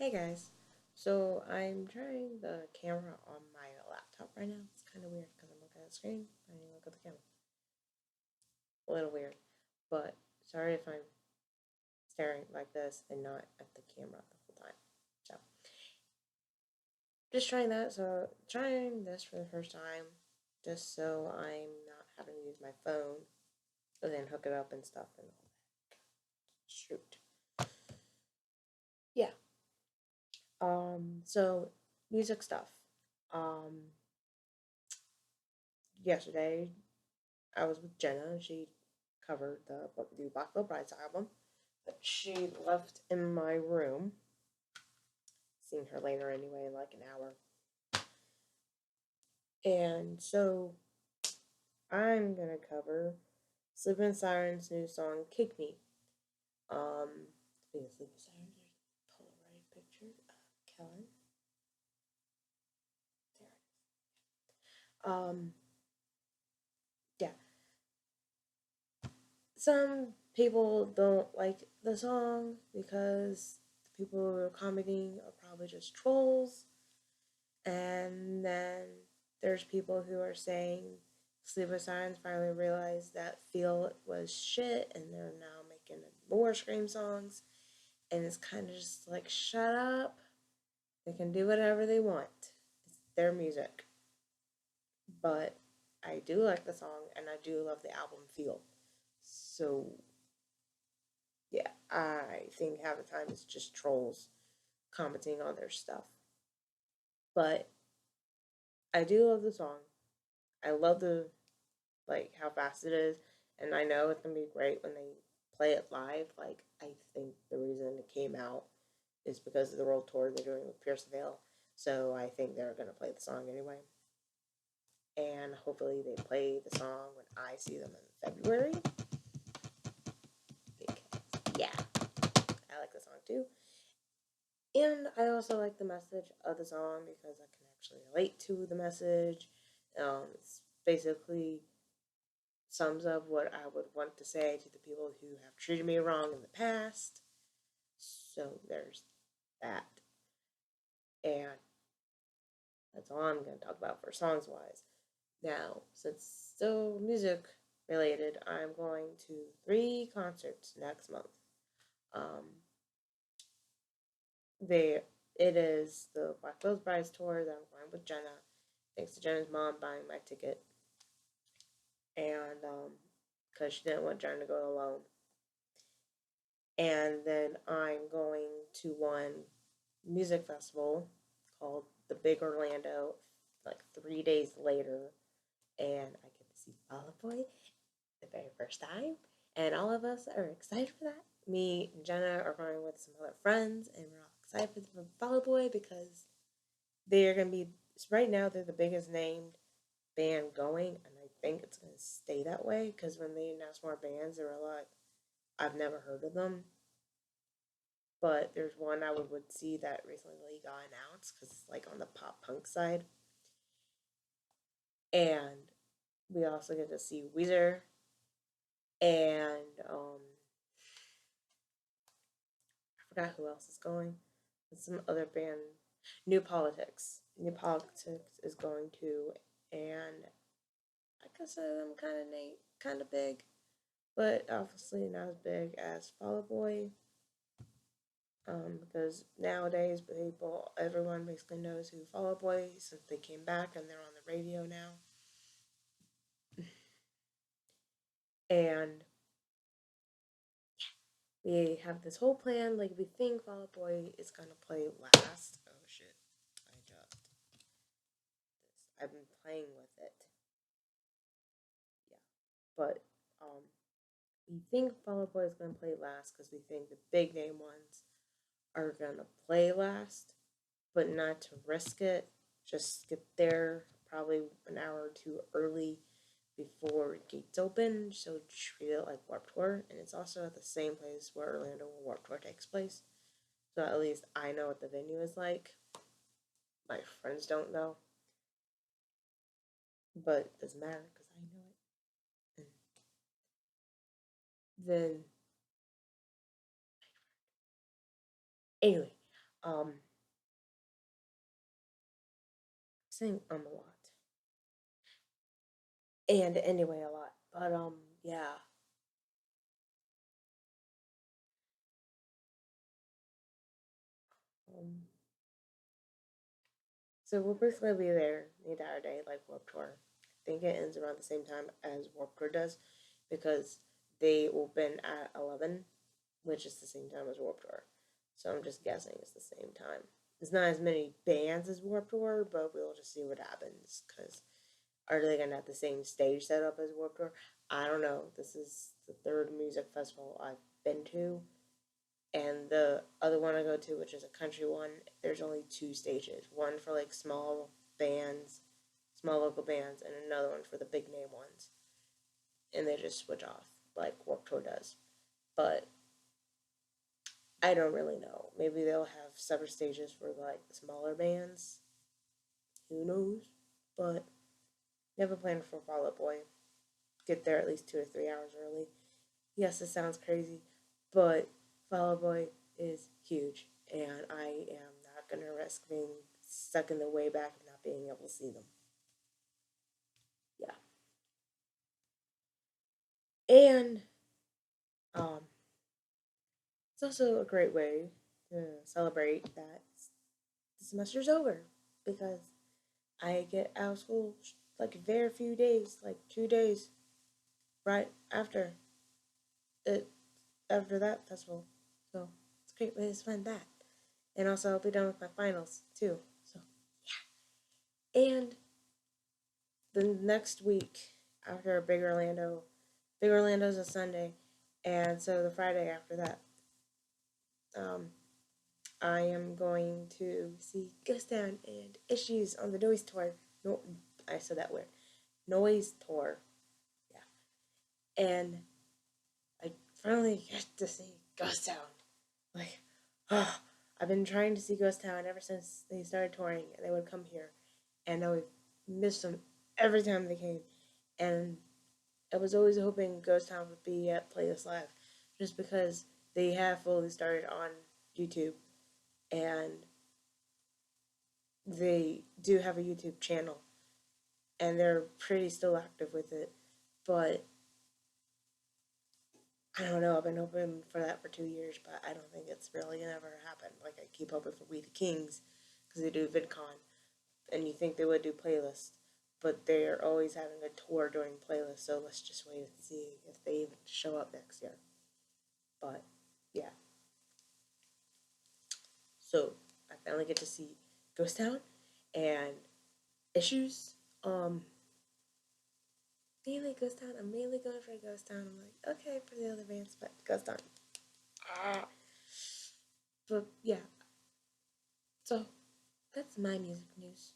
Hey guys, so I'm trying the camera on my laptop right now. It's kind of weird because I'm looking at the screen and you look at the camera. A little weird, but sorry if I'm staring like this and not at the camera the whole time. So just trying that. So trying this for the first time, just so I'm not having to use my phone and then hook it up and stuff and all that. Shoot. Yeah. So music stuff. Um, Yesterday I was with Jenna and she covered the new Black Veil Brides album that she left in my room. Seeing her later anyway, in like an hour. And so I'm gonna cover Sleeping Siren's new song "Kick Me." Speaking of Sleeping Sirens, there's a Polaroid picture of Kellen. There. Yeah. Some people don't like the song because the people who are commenting are probably just trolls. And then there's people who are saying Sleepless Sirens finally realized that Feel was shit and they're now making more Scream songs. And it's kind of just like, shut up. They can do whatever they want. It's their music. But I do like the song and I do love the album Feel. So, yeah, I think half the time it's just trolls commenting on their stuff. But I do love the song. I love the like how fast it is, and I know it's gonna be great when they play it live. Like I think the reason it came out is because of the world tour they're doing with Pierce the Veil. So I think they're gonna play the song anyway, and hopefully they play the song when I see them in February. Because yeah, I like the song too, and I also like the message of the song because I can actually relate to the message. It's basically sums up what I would want to say to the people who have treated me wrong in the past. So there's that. And that's all I'm going to talk about for songs wise. Now, since still music related, I'm going to 3 concerts next month. Um, they it is the Black Veil Brides tour that I'm going with Jenna. Thanks to Jenna's mom buying my ticket, and because she didn't want Jenna to go alone. And then I'm going to one music festival called the Big Orlando like 3 days later, and I get to see Fall Out Boy the very first time, and all of us are excited for that. Me and Jenna are going with some other friends, and we're all excited for Fall Out Boy because they're gonna be right now they're the biggest named band going, and I think it's gonna stay that way because when they announce more bands, there were like I've never heard of them, but there's one I would see that recently got announced because it's like on the pop punk side. And we also get to see Weezer and I forgot who else is going. It's some other band. New Politics. New Politics is going to, and I consider them kind of big, but obviously not as big as Fall Out Boy. Because nowadays everyone basically knows who Fall Out Boy since they came back and they're on the radio now. And we have this whole plan. Like we think Fall Out Boy is gonna play last. Oh shit! I dropped this. I've been playing with it. Yeah, but we think Fall Out Boy is gonna play last because we think the big name ones are gonna play last, but not to risk it. Just get there probably an hour or two early before gates open, so treat it like Warped Tour, and it's also at the same place where Orlando Warped Tour takes place. So at least I know what the venue is like. My friends don't know, but it doesn't matter because I know it. And then anyway, I'm saying a lot. And anyway a lot. But yeah. Um so we'll basically be there the entire day, like Warp Tour. I think it ends around the same time as Warp Tour does because they open at 11, which is the same time as Warp Tour. So I'm just guessing it's the same time. There's not as many bands as Warp Tour, but we'll just see what happens. Because are they gonna have the same stage setup as Warp Tour? I don't know. This is the third music festival I've been to, and the other one I go to, which is a country one, there's only two stages. One for like small bands, small local bands, and another one for the big name ones. And they just switch off like Warp Tour does. But I don't really know. Maybe they'll have separate stages for like smaller bands. Who knows? But never planned for Fall Out Boy. Get there at least 2 to 3 hours early. Yes, it sounds crazy, but Fall Out Boy is huge, and I am not gonna risk being stuck in the way back and not being able to see them. Yeah, and um, it's also a great way to celebrate that the semester's over because I get out of school like very few days, like 2 days right it after that festival. So it's a great way to spend that. And also I'll be done with my finals too. So and the next week after Big Orlando's a Sunday, and so the Friday after that, um, I am going to see Ghost Town and Issues on the Noise Tour. No, I said that weird. Noise Tour. Yeah, and I finally get to see Ghost Town. Like, oh, I've been trying to see Ghost Town ever since they started touring, and they would come here, and I would miss them every time they came. And I was always hoping Ghost Town would be at Playlist Live, just because they have fully started on YouTube, and they do have a YouTube channel, and they're pretty still active with it. But I don't know. I've been hoping for that for 2 years, but I don't think it's really gonna ever happen. Like I keep hoping for We the Kings because they do VidCon, and you think they would do playlists, but they're always having a tour during playlists. So let's just wait and see if they even show up next year. But yeah, so I finally get to see Ghost Town and Issues. Mainly Ghost Town. I'm mainly going for Ghost Town. I'm like, okay, for the other bands, but Ghost Town. Ah. But yeah, so that's my music news.